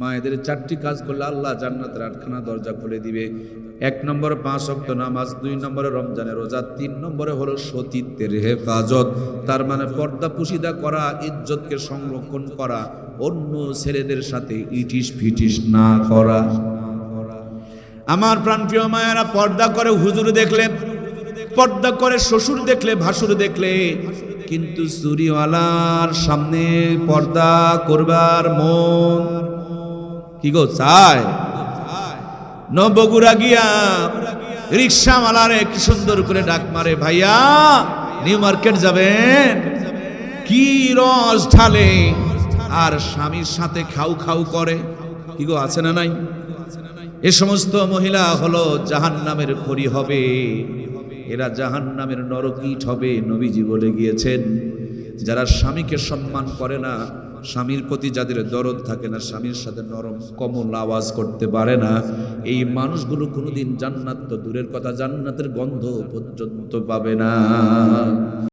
মায়েদের 4টি কাজ করলে আল্লাহ জান্নাতের 8খানা দরজা খুলে দিবে। 1 নম্বরে 5 ওয়াক্ত নামাজ, 2 নম্বরে রমজানের রোজা, 3 নম্বরে হলো সতীত্বের হেফাজত। তার মানে পর্দা পুশিদা করা, ইজ্জতকে সংরক্ষণ করা, অন্য ছেলেদের সাথে ইটিস ফিটিস না করা। আমার প্রাণপ্রিয় মায়েরা, পর্দা করে হুজুর দেখলে, পর্দা করে শ্বশুর দেখলে, ভাসুর দেখলে, কিন্তু চুরিওয়ালার সামনে পর্দা করবার মন কি গো চায়? বগুড়া গিয়া রিক্সাওয়ালারে কি সুন্দর করে ডাক মারে, ভাইয়া নিউ মার্কেট যাবেন? কি রস ঢালে আর স্বামীর সাথে খাউ খাউ করে। কি গো, আছে না নাই? এ সমস্ত মহিলা হলো জাহান্নামের খড়ি হবে, এরা জাহান্নামের নরকীট হবে। নবীজি বলে গিয়েছেন, যারা স্বামীকে সম্মান করে না, স্বামীর প্রতি যাদের দরদ থাকে না, স্বামীর সাথে নরম কোমল আওয়াজ করতে পারে না, এই মানুষগুলো কোনোদিন জান্নাত তো দূরের কথা, জান্নাতের গন্ধ পর্যন্ত পাবে না।